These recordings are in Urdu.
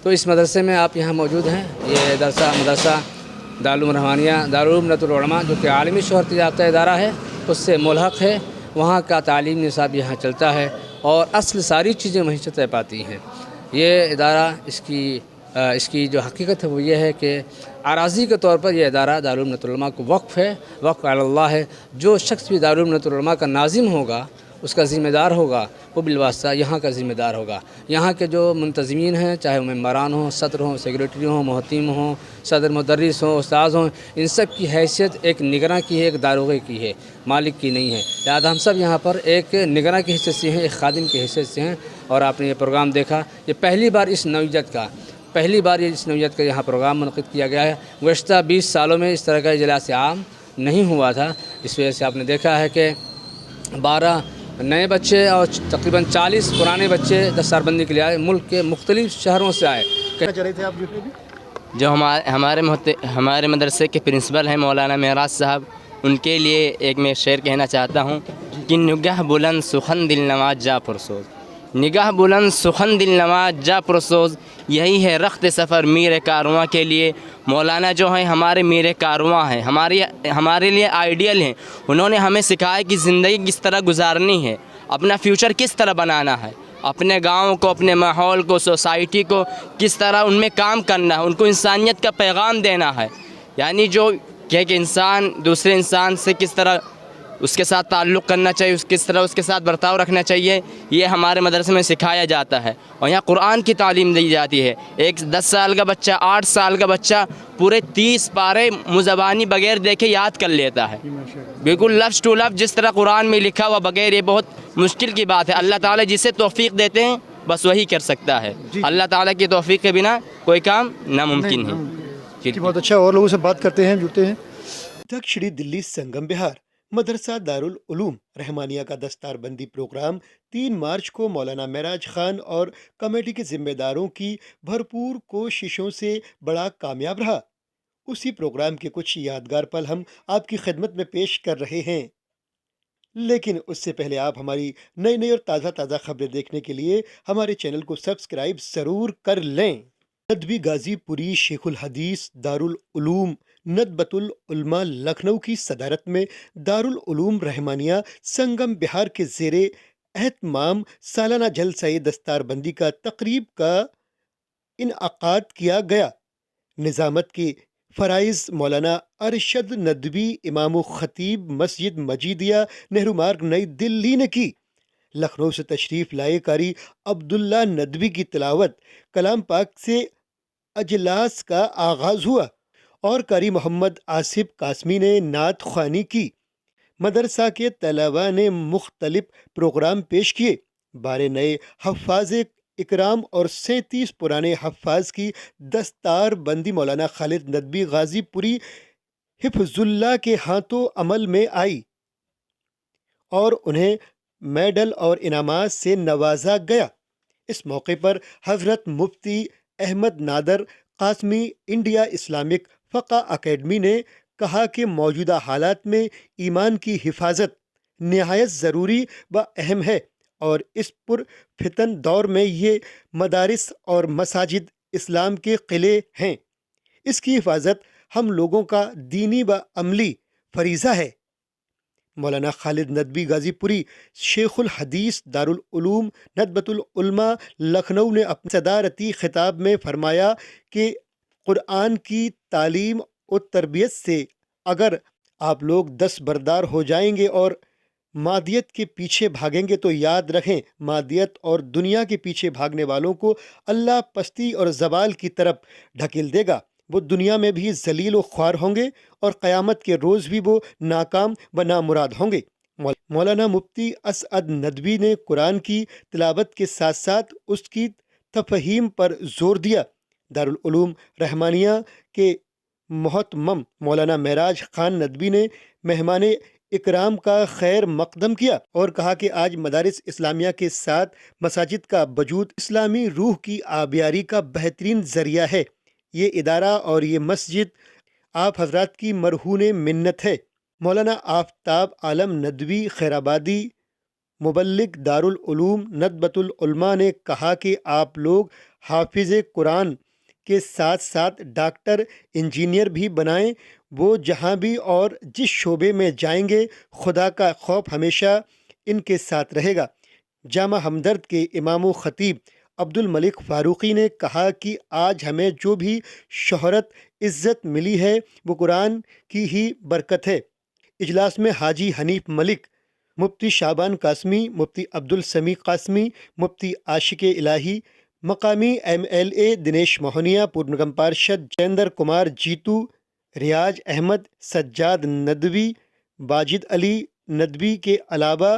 تو اس مدرسے میں آپ یہاں موجود ہیں. یہ مدرسہ دارالعلوم رحمانیہ دارالعلوم ندوۃ العلماء جو کہ عالمی شہرت یافتہ ادارہ ہے اس سے ملحق ہے. وہاں کا تعلیم نصاب یہاں چلتا ہے اور اصل ساری چیزیں وہیں سے طے پاتی ہیں. یہ ادارہ اس کی جو حقیقت ہے وہ یہ ہے کہ اراضی کے طور پر یہ ادارہ دارالعلوم ندوۃ العلماء کو وقف ہے، وقف علی اللہ ہے. جو شخص بھی دارالعلوم ندوۃ العلماء کا ناظم ہوگا، اس کا ذمہ دار ہوگا، وہ بالواسطہ یہاں کا ذمہ دار ہوگا. یہاں کے جو منتظمین ہیں، چاہے وہ ممبران ہوں، صدر ہوں، سیکریٹری ہوں، محتیم ہوں، صدر مدرس ہوں، استاذ ہوں، ان سب کی حیثیت ایک نگراں کی ہے، ایک داروغے کی ہے، مالک کی نہیں ہے. لہٰذا ہم سب یہاں پر ایک نگراں کی حیثیت سے ہیں، ایک خادم کی حیثیت سے ہیں. اور آپ نے یہ پروگرام دیکھا، یہ پہلی بار اس نوعیت کا یہاں پروگرام منعقد کیا گیا ہے. گزشتہ 20 سالوں میں اس طرح کا اجلاس عام نہیں ہوا تھا. اس وجہ سے آپ نے دیکھا ہے کہ 12 نئے بچے اور تقریباً 40 پرانے بچے دستار بندی کے لیے آئے، ملک کے مختلف شہروں سے آئے. جو ہمارے مدرسے کے پرنسپل ہیں مولانا معراج صاحب، ان کے لیے ایک میں شعر کہنا چاہتا ہوں کہ نگاہ بلند سخن دل نواز جا پرسوز، نگاہ بلند سخن دل نواز جا پرسوز، یہی ہے رخت سفر میر کارواں کے لیے. مولانا جو ہیں ہمارے میر کارواں ہیں، ہمارے لیے آئیڈیل ہیں. انہوں نے ہمیں سکھایا کہ زندگی کس طرح گزارنی ہے، اپنا فیوچر کس طرح بنانا ہے، اپنے گاؤں کو، اپنے ماحول کو، سوسائٹی کو کس طرح ان میں کام کرنا ہے، ان کو انسانیت کا پیغام دینا ہے. یعنی جو کہ انسان دوسرے انسان سے کس طرح اس کے ساتھ تعلق کرنا چاہیے، کس طرح اس کے ساتھ برتاؤ رکھنا چاہیے، یہ ہمارے مدرسے میں سکھایا جاتا ہے. اور یہاں قرآن کی تعلیم دی جاتی ہے. ایک 10 سال کا بچہ، 8 سال کا بچہ پورے 30 پارے مزبانی بغیر دیکھے یاد کر لیتا ہے، بالکل لفظ ٹو لفظ جس طرح قرآن میں لکھا ہوا بغیر. یہ بہت مشکل کی بات ہے. اللہ تعالیٰ جسے توفیق دیتے ہیں بس وہی کر سکتا ہے. اللہ تعالیٰ کی توفیق کے بنا کوئی کام ناممکن ہے. بہت اچھا. اور لوگوں سے بات کرتے ہیں، جڑتے ہیں. تک شری دلی سنگم بہار مدرسہ دارالعلوم رحمانیہ کا دستار بندی پروگرام 3 مارچ کو مولانا معراج خان اور کمیٹی کے ذمہ داروں کی بھرپور کوششوں سے بڑا کامیاب رہا. اسی پروگرام کے کچھ یادگار پل ہم آپ کی خدمت میں پیش کر رہے ہیں. لیکن اس سے پہلے آپ ہماری نئی اور تازہ خبریں دیکھنے کے لیے ہمارے چینل کو سبسکرائب ضرور کر لیں. ندوی غازی پوری شیخ الحدیث دارالعلوم ندبۃ العلماء لکھنؤ کی صدارت میں دارالعلوم رحمانیہ سنگم بہار کے زیر اہتمام سالانہ جلسہ دستار بندی کا تقریب کا انعقاد کیا گیا. نظامت کے فرائض مولانا ارشد ندوی امام و خطیب مسجد مجیدیہ نہرو مارگ نئی دلی نے کی. لکھنؤ سے تشریف لائے قاری عبداللہ ندوی کی تلاوت کلام پاک سے اجلاس کا آغاز ہوا اور قاری محمد آصف قاسمی نے نعت خوانی کی. مدرسہ کے طلباء نے مختلف پروگرام پیش کیے. 12 نئے حفاظ اکرام اور 37 پرانے حفاظ کی دستار بندی مولانا خالد ندوی غازی پوری حفظ اللہ کے ہاتھوں عمل میں آئی اور انہیں میڈل اور انعامات سے نوازا گیا. اس موقع پر حضرت مفتی احمد نادر قاسمی انڈیا اسلامک فقہ اکیڈمی نے کہا کہ موجودہ حالات میں ایمان کی حفاظت نہایت ضروری و اہم ہے اور اس پر فتن دور میں یہ مدارس اور مساجد اسلام کے قلعے ہیں. اس کی حفاظت ہم لوگوں کا دینی و عملی فریضہ ہے. مولانا خالد ندوی غازی پوری شیخ الحدیث دارالعلوم ندبۃ العلماء لکھنؤ نے اپنے صدارتی خطاب میں فرمایا کہ قرآن کی تعلیم و تربیت سے اگر آپ لوگ دستبردار ہو جائیں گے اور مادیت کے پیچھے بھاگیں گے تو یاد رکھیں مادیت اور دنیا کے پیچھے بھاگنے والوں کو اللہ پستی اور زوال کی طرف ڈھکیل دے گا. وہ دنیا میں بھی ذلیل و خوار ہوں گے اور قیامت کے روز بھی وہ ناکام و نامراد ہوں گے. مولانا مفتی اسعد ندوی نے قرآن کی تلاوت کے ساتھ ساتھ اس کی تفہیم پر زور دیا. دارالعلوم رحمانیہ کے محتمم مولانا معراج خان ندوی نے مہمان اکرام کا خیر مقدم کیا اور کہا کہ آج مدارس اسلامیہ کے ساتھ مساجد کا وجود اسلامی روح کی آبیاری کا بہترین ذریعہ ہے. یہ ادارہ اور یہ مسجد آپ حضرات کی مرہون منت ہے. مولانا آفتاب عالم ندوی خیرآبادی مبلغ دارالعلوم ندبۃ العلماء نے کہا کہ آپ لوگ حافظ قرآن کے ساتھ ساتھ ڈاکٹر انجینئر بھی بنائیں۔ وہ جہاں بھی اور جس شعبے میں جائیں گے خدا کا خوف ہمیشہ ان کے ساتھ رہے گا۔ جامع ہمدرد کے امام و خطیب عبد الملک فاروقی نے کہا کہ آج ہمیں جو بھی شہرت عزت ملی ہے وہ قرآن کی ہی برکت ہے۔ اجلاس میں حاجی حنیف ملک، مفتی شعبان قاسمی، مفتی عبدالسمیع قاسمی، مفتی عاشق الہی، مقامی MLA دنیش موہنیا، پورن نگم پارشد جیندر کمار جیتو، ریاض احمد، سجاد ندوی، واجد علی ندوی کے علاوہ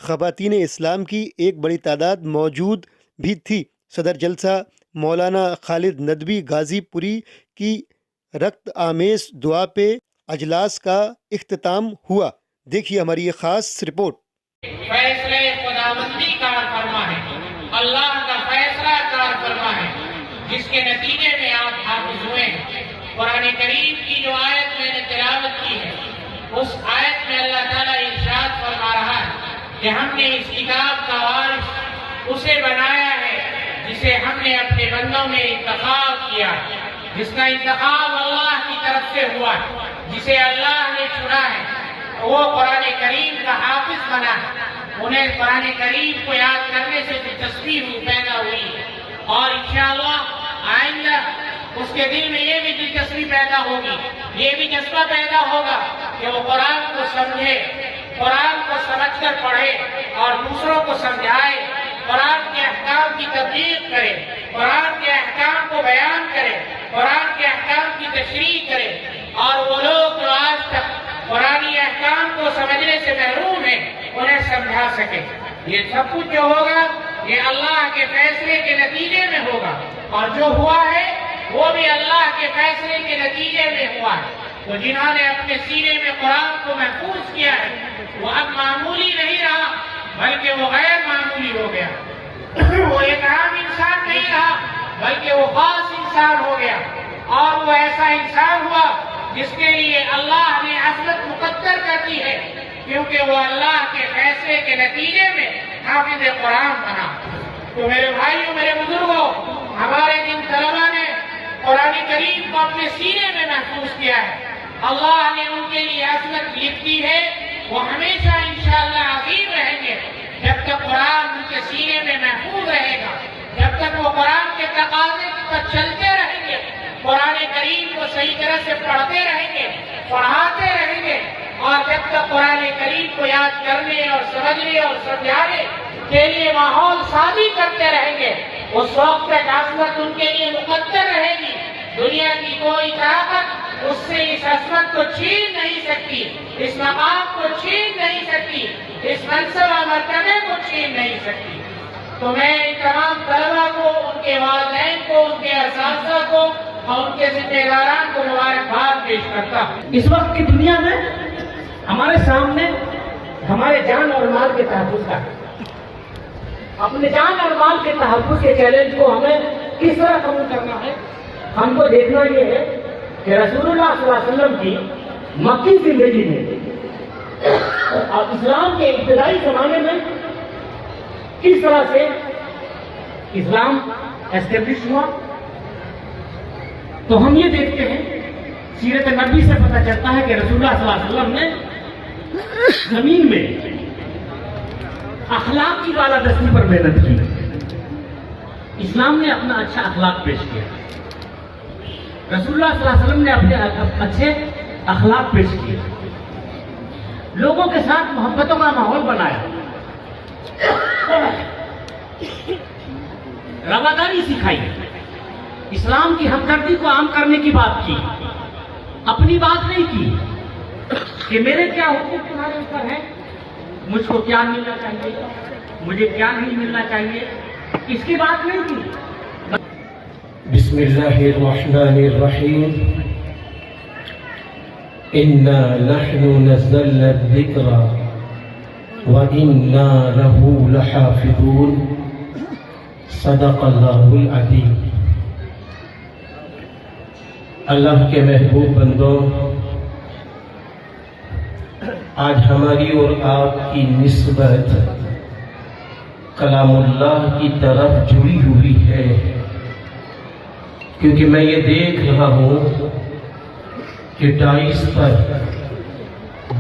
خواتین اسلام کی ایک بڑی تعداد موجود بھی تھی۔ صدر جلسہ مولانا خالد ندوی غازی پوری کی رکت آمیز دعا پہ اجلاس کا اختتام ہوا۔ دیکھیے ہماری یہ خاص رپورٹ۔ فیصلے خداوندی کار فرما ہے، اللہ کا فیصلہ کار فرما ہے، جس کے نتیجے میں آپ حافظ ہوئے ہیں۔ قرآن کریم کی جو آیت میں نے تلاوت کی ہے، اس آیت میں اللہ تعالیٰ ارشاد فرما رہا ہے کہ ہم نے اس کتاب کا وارث اسے بنایا ہے جسے ہم نے اپنے بندوں میں انتخاب کیا، جس کا انتخاب اللہ کی طرف سے ہوا ہے، جسے اللہ نے چنا ہے، وہ قرآن کریم کا حافظ بنا ہے۔ انہیں قرآن کریم کو یاد کرنے سے دلچسپی پیدا ہوئی ہے، اور انشاءاللہ آئندہ اس کے دل میں یہ بھی دلچسپی پیدا ہوگی، یہ بھی جذبہ پیدا ہوگا کہ وہ قرآن کو سمجھے، قرآن کو سمجھ کر پڑھے اور دوسروں کو سمجھائے، قرآن کے احکام کی تبلیغ کرے، قرآن کے احکام کو بیان کرے، قرآن کے احکام کی تشریح کرے، اور وہ لوگ جو آج تک قرآنی احکام کو سمجھنے سے محروم ہیں انہیں سمجھا سکے۔ یہ سب کچھ جو ہوگا یہ اللہ کے فیصلے کے نتیجے میں ہوگا، اور جو ہوا ہے وہ بھی اللہ کے فیصلے کے نتیجے میں ہوا ہے۔ تو جنہوں نے اپنے سینے میں قرآن کو محفوظ کیا ہے وہ اب معمولی نہیں رہا بلکہ وہ غیر معمولی ہو گیا، وہ ایک عام انسان نہیں رہا بلکہ وہ خاص انسان ہو گیا، اور وہ ایسا انسان ہوا جس کے لیے اللہ نے عظمت مقدر کر دی ہے، کیونکہ وہ اللہ کے فیصلے کے نتیجے میں حافظ قرآن بنا۔ تو میرے بھائیوں، میرے بزرگوں، ہمارے جن طلباء نے قرآن کریم کو اپنے سینے میں محفوظ کیا ہے، اللہ نے ان کے لیے عظمت لکھ دی ہے، وہ ہمیشہ انشاءاللہ عظیم رہیں گے جب تک قرآن ان کے سینے میں محفوظ رہے گا، جب تک وہ قرآن کے تقاضے پر چلتے رہیں گے، قرآن کریم کو صحیح طرح سے پڑھتے رہیں گے، پڑھاتے رہیں گے، اور جب تک قرآن کریم کو یاد کرنے اور سمجھنے اور سمجھانے کے لیے ماحول سازی کرتے رہیں گے، اس وقت تک عظمت ان کے لیے مقدر رہے گی۔ دنیا کی کوئی طاقت اس سے اس عظمت کو چھین نہیں سکتی، اس مقام کو چھین نہیں سکتی، اس منصب و مرتبے کو چھین نہیں سکتی۔ تو میں ان تمام طلباء کو، ان کے والدین کو، ان کے اساتذہ کو اور ان کے ذمہ داران کو مبارکباد پیش کرتا ہوں۔ اس وقت کی دنیا میں ہمارے سامنے ہمارے جان اور مال کے تحفظ کا ہے۔ اپنے جان اور مال کے تحفظ کے چیلنج کو ہمیں کس طرح قبول کرنا ہے؟ ہم کو دیکھنا یہ ہے کہ رسول اللہ صلی اللہ علیہ وسلم کی مکی زندگی میں اور اسلام کے ابتدائی زمانے میں کس طرح سے اسلام اسٹیبلش ہوا، تو ہم یہ دیکھتے ہیں سیرت نبی سے پتہ چلتا ہے کہ رسول اللہ صلی اللہ علیہ وسلم نے زمین میں اخلاق کی بالادستی پر محنت کی۔ اسلام نے اپنا اچھا اخلاق پیش کیا، رسول اللہ صلی اللہ علیہ وسلم نے اپنے اچھے اخلاق پیش کیے، لوگوں کے ساتھ محبتوں کا ماحول بنایا، رواداری سکھائی، اسلام کی ہمدردی کو عام کرنے کی بات کی، اپنی بات نہیں کی کہ میرے کیا حقوق تمہارے اوپر ہیں، مجھ کو کیا ملنا چاہیے، مجھے کیا نہیں ملنا چاہیے، اس کی بات نہیں کی۔ بسم اللہ الرحمن الرحیم انا نحن نزلنا الذکر وانا له لحافظون صدق اللہ العظیم۔ اللہ کے محبوب بندوں، آج ہماری اور آپ کی نسبت کلام اللہ کی طرف جڑی ہوئی ہے۔ کیونکہ میں یہ دیکھ رہا ہوں کہ ڈائس پر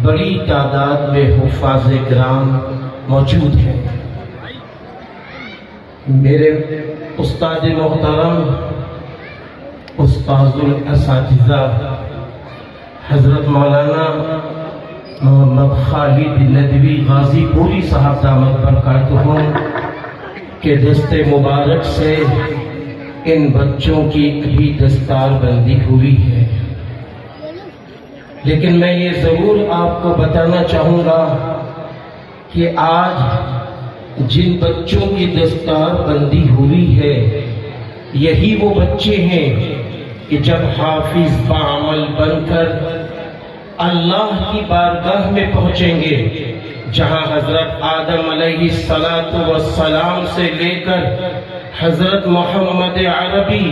بڑی تعداد میں حفاظ کرام موجود ہیں. میرے استاد محترم استاذ الاساتذہ حضرت مولانا محمد خالد ندوی غازی پوری صاحب دامت برکاتہم کے دست مبارک سے ان بچوں کی ابھی دستار بندی ہوئی ہے. لیکن میں یہ ضرور آپ کو بتانا چاہوں گا کہ آج جن بچوں کی دستار بندی ہوئی ہے یہی وہ بچے ہیں کہ جب حافظ بعمل بن کر اللہ کی بارگاہ میں پہنچیں گے جہاں حضرت آدم علیہ السلام سے لے کر حضرت محمد عربی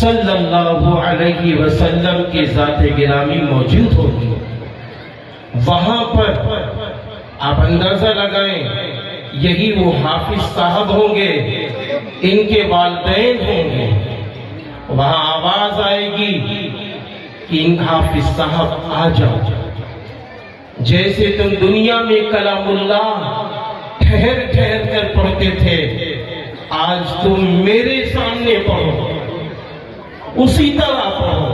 صلی اللہ علیہ وسلم کی ذات گرامی موجود ہوگی. وہاں پر آپ اندازہ لگائیں یہی وہ حافظ صاحب ہوں گے, ان کے والدین ہوں گے. وہاں آواز آئے گی کہ ان حافظ صاحب آ جاؤ. جیسے تم دنیا میں کلام اللہ ٹھہر ٹھہر کر پڑھتے تھے, آج تم میرے سامنے پڑھو, اسی طرح پڑھو.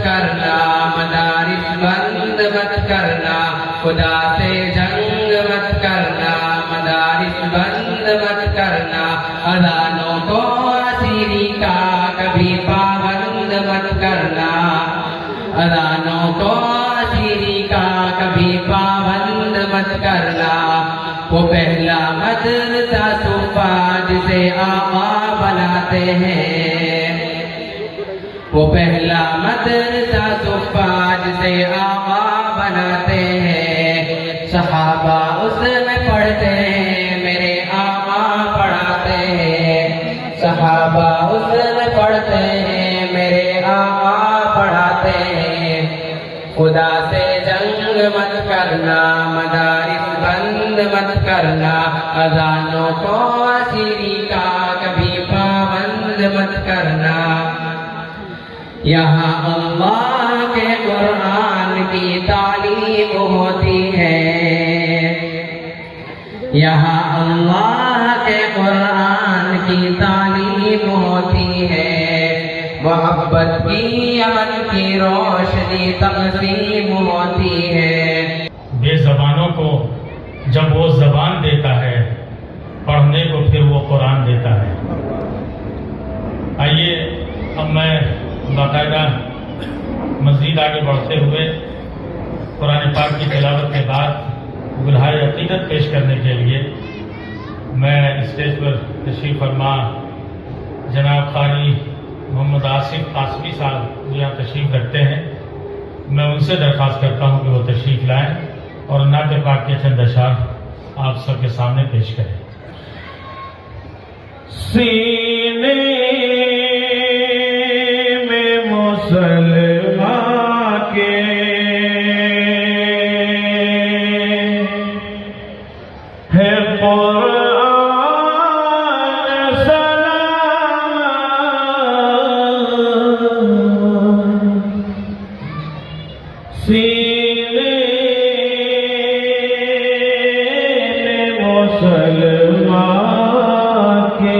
کرنا مدارس بند مت کرنا, خدا سے جنگ مت کرنا, مدارس بند مت کرنا, اذانوں کو اسیری کا کبھی پابند مت کرنا, اذانوں کو اسیری کا کبھی پابند مت کرنا. وہ پہلا مدرسہ صفا جسے آقا بناتے ہیں, وہ پہلا مدرسہ صفا جسے آقا بناتے ہیں. صحابہ اس میں پڑھتے ہیں, میرے آقا پڑھاتے ہیں. صحابہ اس میں پڑھتے ہیں, میرے آقا پڑھاتے ہیں. خدا سے جنگ مت کرنا, مدارس بند مت کرنا, اذانوں کو اسیری کا کبھی پابند مت کرنا. یہاں اللہ کے قرآن کی تعلیم ہوتی ہے, یہاں اللہ کے قرآن کی تعلیم ہوتی ہے. محبت کی امن کی روشنی تقسیم ہوتی ہے. بے زبانوں کو جب وہ زبان دیتا ہے پڑھنے کو, پھر وہ قرآن دیتا ہے. آئیے اب میں باقاعدہ مزید آگے بڑھتے ہوئے قرآن پاک کی تلاوت کے بعد گلہائے عقیدت پیش کرنے کے لیے میں اسٹیج پر تشریف فرما جناب قاری محمد آصف قاسمی صاحب جو یہاں تشریف رکھتے ہیں, میں ان سے درخواست کرتا ہوں کہ وہ تشریف لائیں اور نعت پاک کے چند اشعار آپ سب کے سامنے پیش کریں. سینے میں مسلمان کے ہے قرآن سلام, سینے میں مسلمان کے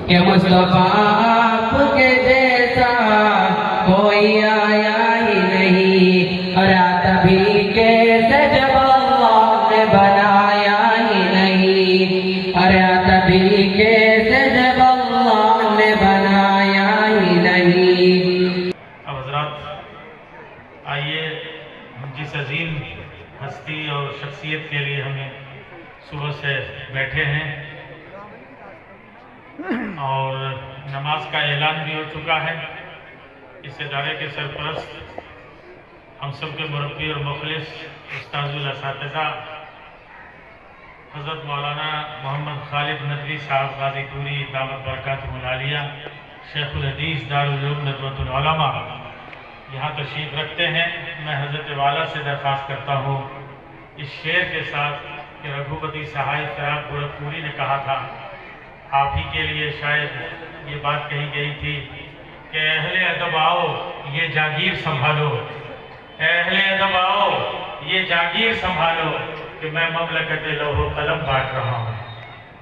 کہ مصطفیٰ آپ کے جیسا کوئی آیا ہی نہیں، اور تبھی کیسے جب اللہ نے بنایا ہی نہیں، اور تبھی کیسے جب اللہ نے بنایا ہی نہیں۔ اب حضرات آئیے، ہم جس عظیم ہستی اور شخصیت کے لیے ہمیں صبح سے بیٹھے ہیں اور نماز کا اعلان بھی ہو چکا ہے، اس ادارے کے سرپرست ہم سب کے مربی اور مخلص استاذ الاساتذہ حضرت مولانا محمد خالد ندوی صاحب غازی پوری دامت برکاتہ العالیہ شیخ الحدیث دارالعلوم ندوۃ العلماء یہاں تشریف رکھتے ہیں۔ میں حضرت والا سے درخواست کرتا ہوں اس شعر کے ساتھ کہ رگھوپتی سہائی فراق گورکھپوری نے کہا تھا، آپ ہی کے لیے شاید یہ بات کہی گئی تھی کہ اہل ادب آؤ یہ جاگیر سنبھالو، اہل ادب آؤ یہ جاگیر سنبھالو کہ میں مملکت لوح و قلم بانٹ رہا ہوں۔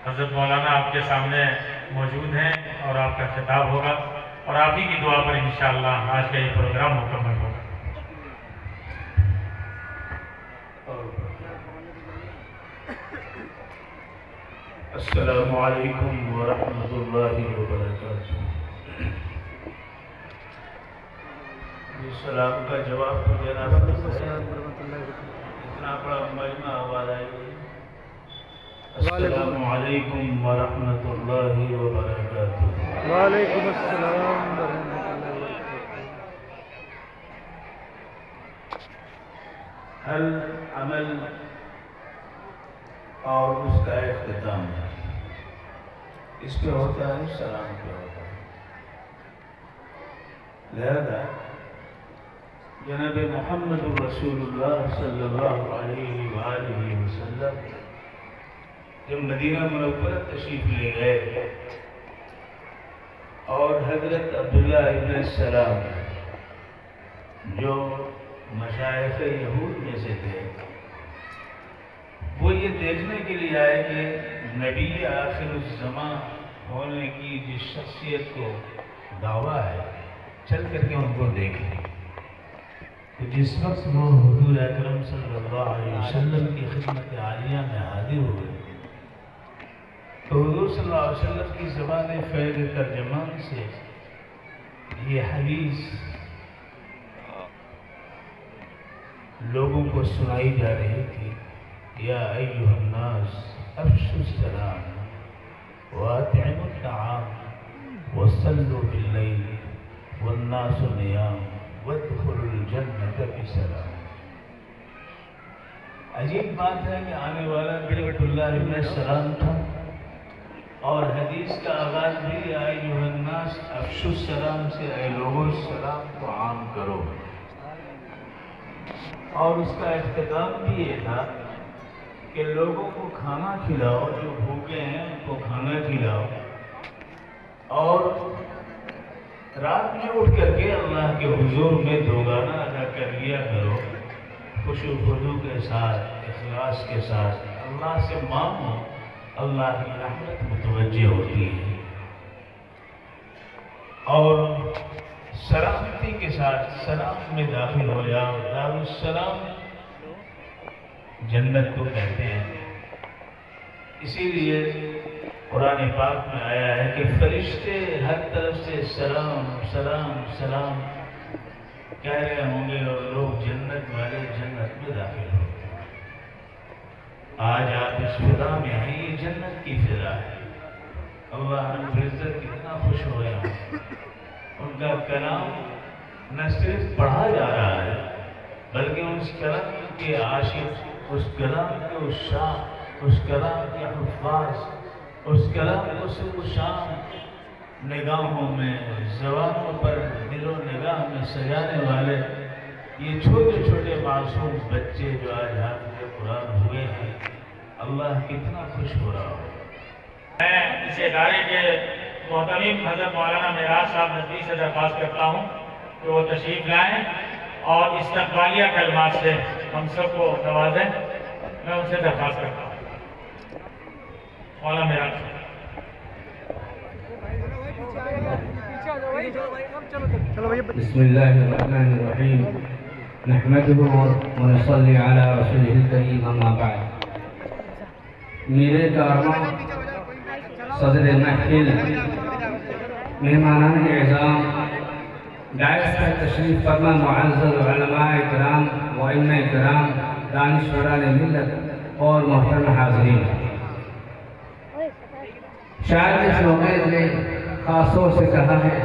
حضرت مولانا آپ کے سامنے موجود ہیں اور آپ کا خطاب ہوگا اور آپ ہی کی دعا پر انشاءاللہ آج کا یہ پروگرام مکمل ہوگا۔ السلام علیکم ورحمۃ اللہ وبرکاتہ۔ سلام کا جواب تو دینا پڑتا ہے، اتنا بڑا مجمع آواز آئی ہوئی۔ السلام علیکم ورحمۃ اللہ وبرکاتہ۔ وعلیکم السلام ورحمۃ اللہ وبرکاتہ۔ ہر عمل اور اس کا اختتام اس پہ ہوتا ہے، سلام پہ ہوتا ہے۔ لہذا جناب محمد رسول اللہ صلی اللہ علیہ وآلہ وسلم جب مدینہ منورہ تشریف لے گئے اور حضرت عبداللہ ابن السلام جو مشائخ یہود میں سے تھے، وہ یہ دیکھنے کے لیے آئے کہ نبی آخر الزمان ہونے کی جس شخصیت کو دعویٰ ہے، چل کر کے ان کو دیکھیں۔ تو جس وقت وہ حضور اکرم صلی اللہ علیہ وسلم کی خدمت عالیہ میں حاضر ہوئے تو حضور صلی اللہ علیہ وسلم کی زبان فیض ترجمان سے یہ حدیث لوگوں کو سنائی جا رہی تھی، یا ایھا الناس افشوا السلام واطعموا الطعام وصلوا باللیل والناس نیام وادخلوا الجنۃ بسلام۔ عجیب بات ہے کہ آنے والا بھی عبداللہ ابن السلام تھا اور حدیث کا آغاز بھی یا ایھا الناس افشوا السلام سے، اے لوگوں سلام کو عام کرو، اور اس کا اختتام بھی یہ تھا کہ لوگوں کو کھانا کھلاؤ، جو بھوکے ہیں ان کو کھانا کھلاؤ، اور رات میں اٹھ کر کے اللہ کے حضور میں دوگانہ ادا کر لیا کرو، خشوع و خضوع کے ساتھ، اخلاص کے ساتھ اللہ سے مانگو، اللہ کی رحمت متوجہ ہوتی ہے۔ اور سلامتی کے ساتھ سلام میں داخل ہو جاؤ۔ دارالسلام جنت کو کہتے ہیں، اسی لیے قرآن پاک میں آیا ہے کہ فرشتے ہر طرف سے سلام سلام سلام کہہ رہے ہوں گے اور لوگ جنت والے جنت میں داخل ہوں گے۔ آج آپ اس فضا میں ہیں، یہ جنت کی فضا ہے۔ اللہ رب العزت کتنا خوش ہو رہے ہیں، ان کا کلام نہ صرف پڑھا جا رہا ہے بلکہ اس کلام کے عاشق، اس کلام کے عشاق، اس کلام کے حفاظ، اس کلام کو صبح و شام نگاہوں میں، زبانوں پر، دل و نگاہ میں سجانے والے یہ چھوٹے چھوٹے معصوم بچے جو آج حافظ قرآن ہوئے ہیں، اللہ کتنا خوش ہو رہا ہو۔ میں اس ادارے کے محترم حضرت مولانا معراج صاحب ندوی سے درخواست کرتا ہوں کہ وہ تشریف لائیں اور استقبالیہ کلمات سے ہم سب کو نوازیں۔ میں ان سے درخواست کرتا ہوں، مولانا معراج صاحب۔ بسم اللہ الرحمن الرحیم نحمده ونصلی علی رسوله الکریم اما بعد. میرے کارواں صدر محفل، مہمانان اعظام، ڈائس پر تشریف فرما معزز علماء کرام و ائمہ کرام، دانشوران ملت اور محترم حاضرین، شاعر اس موقع سے خاص طور سے کہا ہے،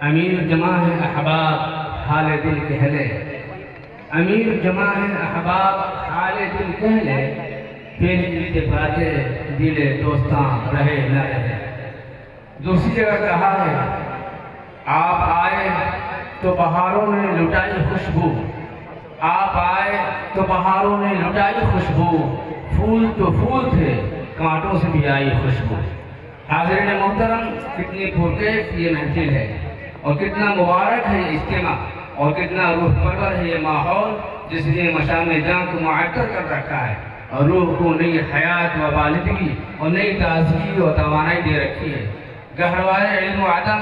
امیر جمع ہے احباب حال دل کہہ لے، امیر جمع ہے احباب حال دل کہہ لے، پھر اتفاقے دل دوستاں رہے نہ رہے. دوسری جگہ کہا ہے، آپ آئے تو بہاروں نے لٹائی خوشبو، آپ آئے تو بہاروں نے لٹائی خوشبو، پھول تو پھول تھے کانٹوں سے بھی آئی خوشبو. حاضرین محترم، کتنی پرکیف یہ محفل ہے اور کتنا مبارک ہے یہ اجتماع اور کتنا روح پرور ہے یہ ماحول جس نے مشام جاں کو معطر کر رکھا ہے اور روح کو نئی حیات و والدگی اور نئی تازگی اور توانائی دے رکھی ہے. گہروائے علم و عدم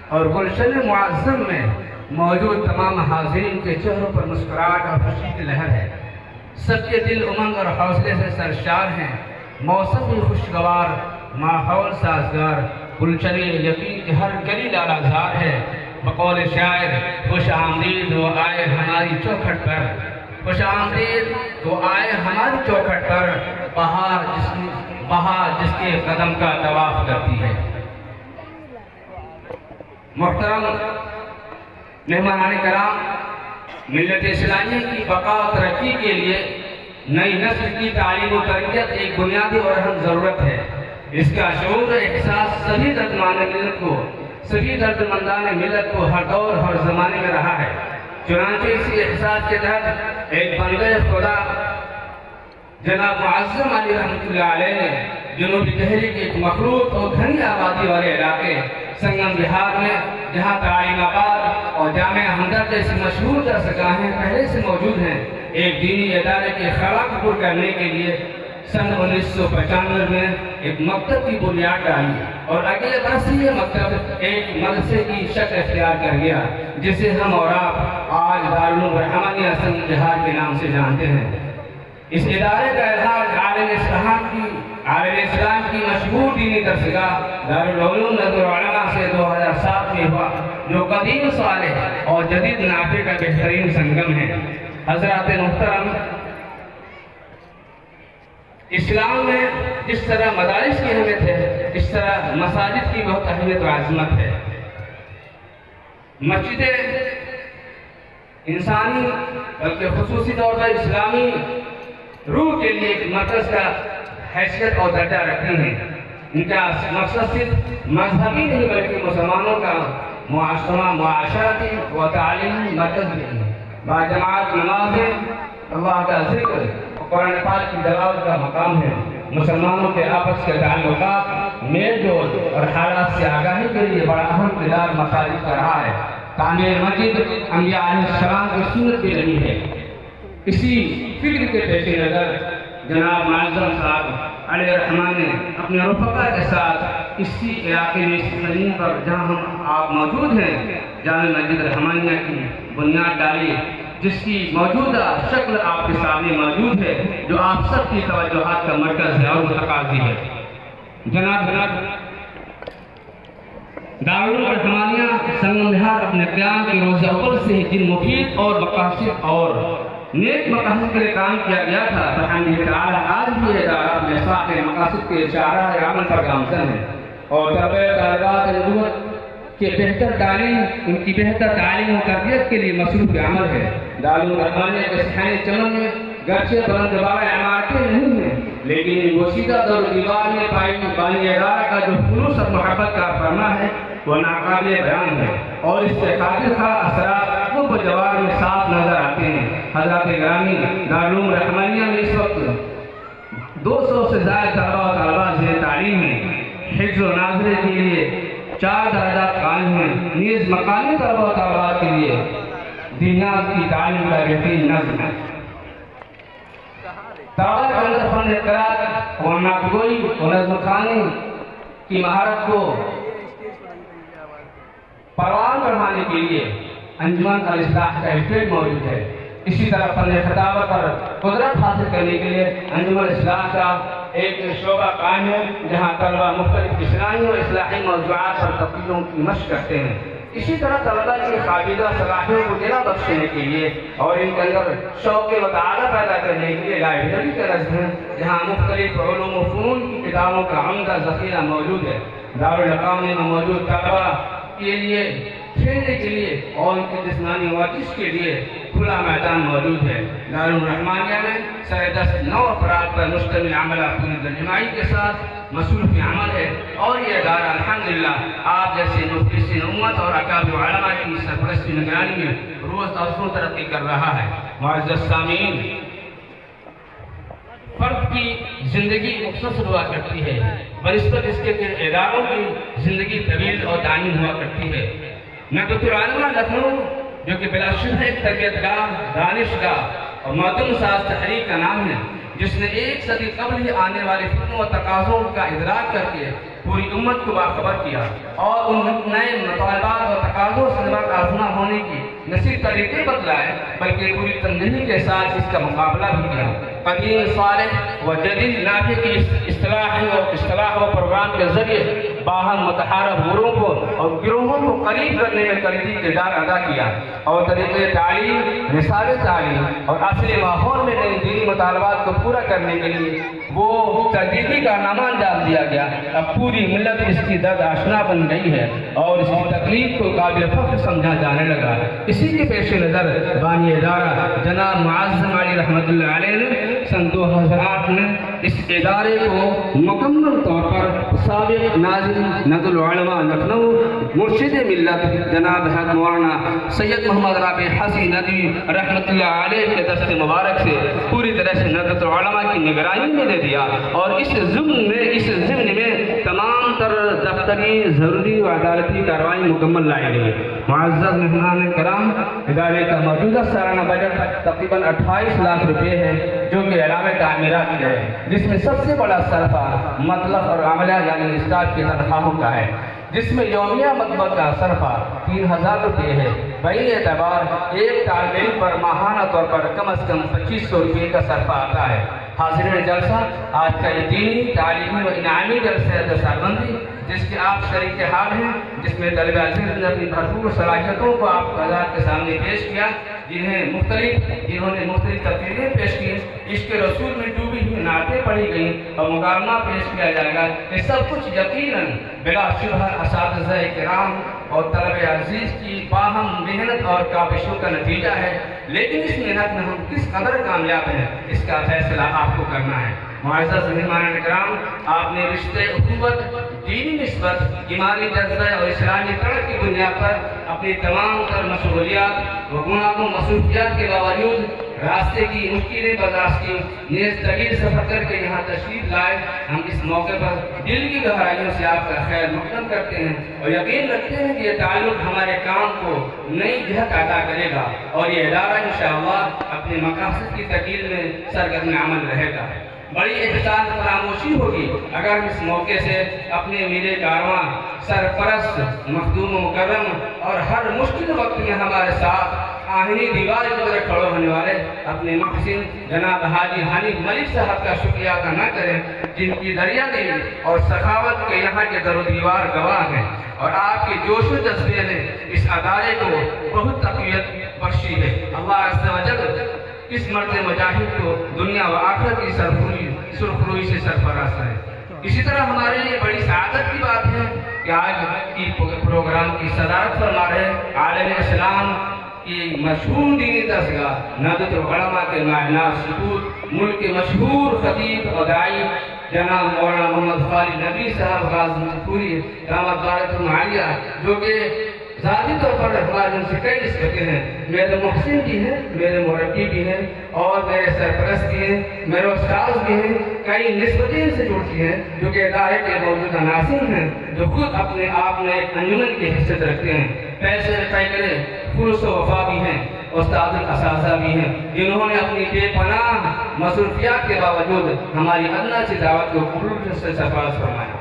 اور گلشن معظم میں موجود تمام حاضرین کے چہروں پر مسکراہٹ اور خوشی کی لہر ہے. سب کے دل امنگ اور حوصلے سے سرشار ہیں. موسم بھی خوشگوار، ماحول سازگار، گلشن یقین کی ہر گلی لالازار ہے. بقول شاعر، خوش آمدید وہ آئے ہماری چوکھٹ پر، خوش آمدید وہ آئے ہماری چوکھٹ پر، بہار جس کے قدم کا طواف کرتی ہے. محترم مہمانان کرام، ملت اسلامی کی بقا و ترقی کے لیے نئی نسل کی تعلیم و تربیت ایک بنیادی اور اہم ضرورت ہے. اس کا شعور احساس سبھی دردمندان ملت کو ہر دور ہر زمانے میں رہا ہے. چنانچہ اسی احساس کے تحت ایک بندے خدا جناب معظم علی رحمۃ اللہ علیہ نے جنوبی دہلی کے ایک مخلوط اور گھنی آبادی والے علاقے سنگم بہار میں، جہاں تعلیم آباد اور جامعہ ہمدرد جیسی مشہور درسگاہیں پہلے سے موجود ہیں، ایک دینی ادارے کے خلا کو پر کرنے کے لیے سن 1995 میں ایک مکتب کی بنیاد ڈالی اور اگلے برس یہ مکتب ایک مدرسے کی شکل اختیار کر گیا، جسے ہم اور آپ آج دارالعلوم رحمانیہ سنگم بہار کے نام سے جانتے ہیں. اس ادارے کا اظہار عالم اسلام کی مشہور دینی درسگاہ دارالعلوم ندوۃ العلماء سے 2007 میں ہوا، جو قدیم صالح اور جدید نافع کا بہترین سنگم ہے. حضرات محترم، اسلام میں جس طرح مدارس کی اہمیت ہے، اس طرح مساجد کی بہت اہمیت و عظمت ہے. مسجدیں انسانی بلکہ خصوصی طور پر اسلامی روح کے لیے ایک مرکز کا حیثیت اور درجہ رکھتی ہیں. ان کا مقصد صرف مذہبی نہیں بلکہ مسلمانوں کا معاشرتی و تعلیمی مرکز بھی ہے. باجماعت نمازیں، اللہ کا ذکر، قرآن پاک کی تلاوت کا مقام ہے. مسلمانوں کے آپس کے تعلقات، میل جول اور حالات سے آگاہی کے لیے بڑا اہم کردار مساجد کا رہا ہے. تعمیر مسجد انبیاء علیہ السلام کی سنت بھی رہی ہے. اسی فکر کے پیش نظر جناب معظم صاحب علیہ الرحمٰن نے اپنے رفقا کے ساتھ اسی علاقے میں اس زمین پر جہاں ہم آپ موجود ہیں جامع مسجد رحمانیہ کی بنیاد ڈالی، جس کی موجودہ شکل آپ کے سامنے موجود ہے، جو آپ سب کی توجہات کا مرکز ہے اور متقاضی ہے. جناب دارالعلوم رحمانیہ سنگم بہار اپنے قیام کے روز اول سے ہی جن مفید اور مقاصد اور نیک مقاصد کے لیے کام کیا گیا تھا، الحمد للہ آج بھی یہ ادارہ اپنے ساخت مقاصد کے اشارہ عمل پر گامزن ہے اور طالبات نبوت کے بہتر تعلیم، ان کی بہتر تعلیم و تربیت کے لیے مصروف عمل ہے. دارالعلوم رحمانیہ کے صحن چمن میں گرچہ بلند بالا عمارتیں نہیں ہیں، لیکن وسیدہ دور دیوار میں پانی ادارہ کا جو خلوص اور محبت کا فرما ہے وہ ناقابل بیان ہے اور اس سے قابل خواہ اثرات قرب جوار میں صاف نظر آتے ہیں. حضرات گرامی، دارالعلوم رحمانیہ میں اس وقت 200 سے زائد طلباء و طالبات زیر تعلیم ہیں. حفظ و ناظرے کے لیے 4 درجات قائم ہیں، نیز مقامی طلباء و طالبات کے لیے دینیات کی تعلیم کا بہترین نظم ہے. طلباء کے اندر فن قرات اور نعت گوئی اور نظم خوانی کی مہارت کو پروان بڑھانے کے لیے انجمن الاصلاح کا اسٹیج موجود ہے. اسی طرح فن خطابت پر قدرت حاصل کرنے کے لیے انجمن الاصلاح کا ایک شعبہ قائم ہے جہاں طلبہ مختلف اصلاحی اور اصلاحی موضوعات پر تقریروں کی مشق کرتے ہیں. اسی طرح طلبہ کی قابلہ صلاحیتوں کو جلا بخشنے کے لیے اور ان کے اندر شوق مطالعہ پیدا کرنے کے لیے لائبریری کا نصب ہے جہاں مختلف علوم و فنون کی کتابوں کا عمدہ ذخیرہ موجود ہے. دارالقامی میں موجود طلبہ کے لیے کھیلنے کے لیے اور ان کی جسمانی ورزش کے لیے کھلا میدان موجود ہے. دارالرحمانیہ میں سر دست 9 افراد پر مشتمل عملہ پوری ترجمائی کے ساتھ مصروف عمل ہے اور یہ ادارہ الحمدللہ آپ جیسے مفلسین امت اور اکابر علماء کی سرپرستی نگرانی میں روز افزوں ترقی کر رہا ہے. معزز سامعین، فرد کی زندگی مختصر ہوا کرتی ہے بنسبت اس کے اداروں کی زندگی طویل اور دائمی ہوا کرتی ہے. ندوۃ العلماء لکھنؤ جو کہ بلا شبہ ایک تربیت گاہ، دانشگاہ اور معدوم ساز تحریک کا نام ہے جس نے 1 صدی قبل ہی آنے والے فتنوں و تقاضوں کا ادراک کر کے پوری امت کو باخبر کیا اور ان نئے مطالبات اور تقاضوں سے آزما ہونے کی نہ صرف طریقے بدلائے بلکہ پوری تنظیمی کے ساتھ اس کا مقابلہ بھی کیا. قدیم صالح و جدید نافع کی اصطلاح و پروگرام کے ذریعے باہم متحارب گروہوں کو قریب کرنے میں کلیدی کردار ادا کیا اور طریقے تعلیم، نصاب تعلیم اور اصل ماحول میں نئی دینی مطالبات کو پورا کرنے کے لیے وہ تجدیدی کارنامہ انجام دیا گیا. اب پوری ملت اس کی درد آشنا بن گئی ہے اور اس کی تکلیف کو قابل فخر سمجھا جانے لگا. اسی کے پیش نظر بانی ادارہ جناب معظم علی رحمۃ اللہ علیہ نے سن 2008 میں اس ادارے کو مکمل طور پر سابق ناظم ندوۃ العلماء لکھنؤ مرشد ملت جناب حضرت مولانا سید محمد رابع حسین ندوی رحمۃ اللہ علیہ کے دست مبارک سے پوری طرح سے ندوۃ العلماء کی نگرانی میں دے دیا اور اس ضمن میں تمام تر دفتری ضروری و عدالتی کارروائی مکمل لائی گئی. معزز مہمان کرام، ادارے کا موجودہ سالانہ بجٹ تقریباً 28 لاکھ روپے ہے جو کہ علاوہ تعمیرات ہے جس میں سب سے بڑا صرفہ مطلب اور عملہ یعنی اسٹاف کی تنخواہوں کا ہے جس میں یومیہ مطبع کا صرفہ 3000 روپے ہے. بہی اعتبار ایک طالب علم پر ماہانہ طور پر کم از کم 2500 روپے کا صرفہ آتا ہے. حاضرین جلسہ، آج کا یہ دینی، تعلیمی و انعامی جلسہ دستاربندی جس کے آپ شریک حال ہیں، جس میں طلبہ عزیز نے اپنی بھرپور صلاحیتوں کو آپ حضرات کے سامنے پیش کیا، جنہوں نے مختلف تقریریں پیش کی، عشق رسول میں ڈوبی ہوئی نعتیں پڑھی گئیں اور مکالمہ پیش کیا جائے گا. یہ سب کچھ یقیناً بلا شبہ اساتذہ کرام اور طلبہ عزیز کی باہم محنت اور کاوشوں کا نتیجہ ہے. لیکن اس محنت میں ہم کس قدر کامیاب ہیں اس کا فیصلہ آپ کو کرنا ہے. معزز مہمان کرام، آپ نے رشتے اخوت، دینی نسبت، ایمانی جذبہ اور اسلامی تڑپ کی بنیاد پر اپنی تمام تر مشغولیات و گناہوں مصروفیات کے باوجود راستے کی مشکلیں برداشت کی، نیز طویل سفر کر کے یہاں تشریف لائے. ہم اس موقع پر دل کی گہرائیوں سے آپ کا خیر مقدم کرتے ہیں اور یقین رکھتے ہیں کہ یہ تعلق ہمارے کام کو نئی جہت عطا کرے گا اور یہ ادارہ انشاءاللہ اپنے مقاصد کی تکمیل میں سرگرم عمل رہے گا. بڑی احسان فراموشی ہوگی اگر ہم اس موقع سے اپنے میرے کارواں، سرپرست، مخدوم و مکرم اور ہر مشکل وقت میں ہمارے ساتھ آہنی دیوار کی طرح کھڑے ہونے والے اپنے محسن جناب حاجی حنیف ملک صاحب کا شکریہ ادا نہ کریں، جن کی دریا دلی اور سخاوت کے یہاں کے در و دیوار گواہ ہیں اور آپ کے جوش و جذبے نے اس ادارے کو بہت تقویت بخشی ہے. اللہ عز و جل اس مرد مجاہد کو دنیا و آخرت کی سرخروئی سے سرفراز کرے. اسی طرح ہمارے لیے بڑی سعادت کی بات ہے کہ آج کی پروگرام کی صدارت فرما رہے عالم اسلام کی مشہور دینی دستگاہ ندوۃ العلماء کے ماہناز سپوت، ملک کے مشہور خطیب اور داعی جناب مولانا محمد خالد نبی صاحب غازی پوری دامت برکاتہم عالیہ، جو کہ ذاتی طور پر ہمارے ان سے کئی نسبتیں ہیں. میرے محسن بھی ہیں، میرے مربی بھی ہیں اور میرے سرپرست بھی ہیں، میرے استاذ بھی ہیں. کئی نسبتیں ان سے جڑتی ہیں جو کہ ادارے کے موجودہ ناظرین ہیں، جو خود اپنے آپ میں ایک انجمن کی حیثیت رکھتے ہیں. پیسے قیدرے خلوص و وفا بھی ہیں، استاد الاساتذہ بھی ہیں، جنہوں نے اپنی بے پناہ مصروفیات کے باوجود ہماری ادنیٰ سی دعوت کو قبول سے سرفراز فرمایا.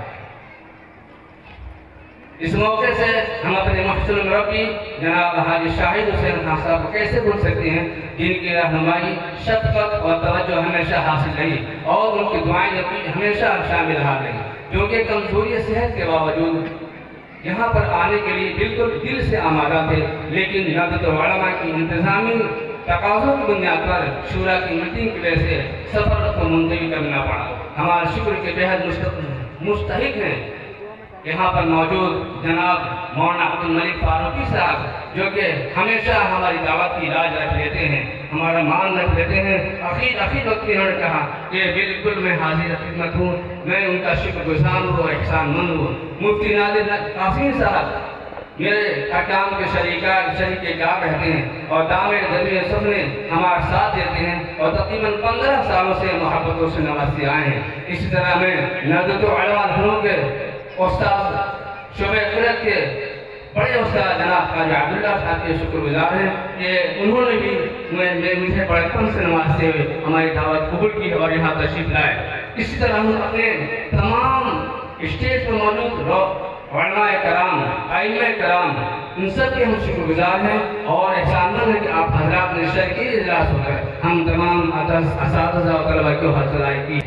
اس موقع سے ہم اپنے محسن مربی جناب حاجی شاہد حسین خان صاحب کو کیسے بھول سکتے ہیں، جن کی رہنمائی، شفقت اور توجہ ہمیشہ حاصل رہی اور ان کی دعائیں ہمیشہ شامل رہی، کیونکہ کمزوری صحت کے باوجود یہاں پر آنے کے لیے بالکل دل سے آمادہ تھے، لیکن نہضت العلماء کی انتظامی تقاضوں کی بنیاد پر شورا کی میٹنگ کی وجہ سے سفر کو ملتوی کرنا پڑا۔ ہمارے شکر کے بہت مستحق ہیں یہاں پر موجود جناب مولانا عبد الملک فاروقی صاحب، جو کہ ہمیشہ ہماری دعوت کی لاج رکھ لیتے ہیں، ہمارا مان رکھ لیتے ہیں۔ اخیر وقت انہوں نے کہا کہ بالکل میں حاضر خدمت ہوں، میں ان کا شکر گزار ہوں، احسان مند ہوں۔ مفتی نادر قاسم صاحب میرے احکام کے شریک کار رہتے ہیں اور دامے درمیے سپنے ہمارا ساتھ دیتے ہیں اور تقریباً 15 سالوں سے محبتوں سے نوازتے آئے ہیں۔ اسی طرح میں نہضت العلماء لکھنؤ کے استاد شعبہ قرآن کے بڑے استاد جناب قاضی عبداللہ صاحب کے شکر گزار ہیں کہ انہوں نے بھی مجھے بڑپن سے نوازتے ہوئے ہماری دعوت قبول کی اور یہاں تشریف لائے۔ اسی طرح ہم اپنے تمام اسٹیج پر موجود علماء کرام، ائمہ کرام، ان سب کے ہم شکر گزار ہیں اور احسان مند ہیں کہ آپ حضرات نے شرعی اجلاس ہو کر ہم تمام اساتذہ اور طلباء کو حوصلہ افزائی کی۔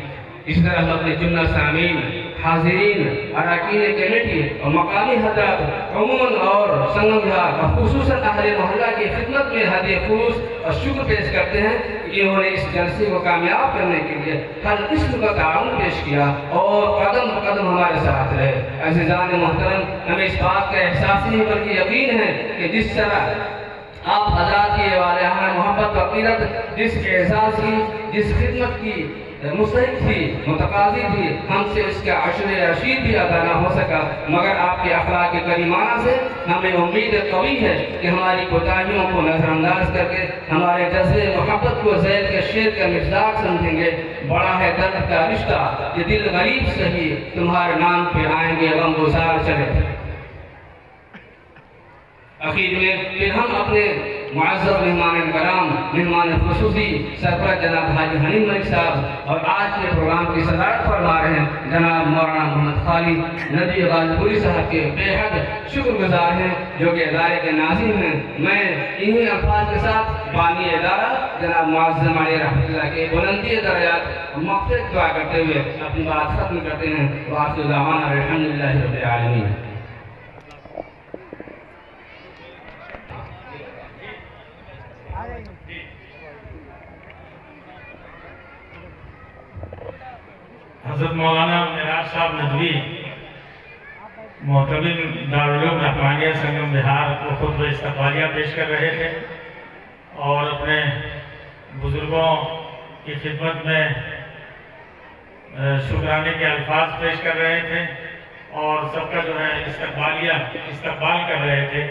اس طرح ہم اپنے جملہ سامعین، حاضرین، اراکین کمیٹی اور مقامی حضرات عموماً اور سنگم وہار اور خصوصاً اہل محلہ کی خدمت میں ہدیہ خلوص اور شکر پیش کرتے ہیں کہ انہوں نے اس جلسے کو کامیاب کرنے کے لیے ہر قسم کا تعاون پیش کیا اور قدم قدم ہمارے ساتھ رہے۔ عزیزان محترم، ہمیں اس بات کا احساس نہیں بلکہ یقین ہے کہ جس طرح آپ حضرات کی والہانہ محبت و عقیدت، جس احساس کی، جس خدمت کی مستحق تھی، متقاضی تھی، ہم سے اس کا عشر رشید بھی ادا نہ ہو سکا، مگر آپ کے اخلاق کریمانہ سے ہمیں امید قوی ہے کہ ہماری کوتاہیوں کو نظر انداز کر کے ہمارے جذبے محبت کو ذیل کے شعر کا مصداق سمجھیں گے۔ بڑا ہے درد کا رشتہ یہ دل غریب سہی، تمہارے نام پہ آئیں گے غم گسار چلے۔ اخیر میں پھر ہم اپنے معزز مہمان کرام، مہمان خصوصی سرپرست جناب حاجی حنین ملک صاحب اور آج کے پروگرام کی صدارت فرما رہے ہیں جناب مولانا محمد خالد ندوی غازی پوری صاحب کے بے حد شکر گزار ہیں، جو کہ ادارے کے ناظم ہیں۔ میں انہی الفاظ کے ساتھ بانی ادارہ جناب معظم علی رحمۃ اللہ کے بلندی درجات مغفرت دعا کرتے ہوئے اپنی بات ختم کرتے ہیں۔ وآخر دعوانا الحمدللہ رب العالمین۔ حضرت مولانا معراج صاحب ندوی محترم دارالعلوم رحمانیہ سنگم بہار کو خطبہ استقبالیہ پیش کر رہے تھے اور اپنے بزرگوں کی خدمت میں شکرانے کے الفاظ پیش کر رہے تھے اور سب کا جو ہے استقبال کر رہے تھے۔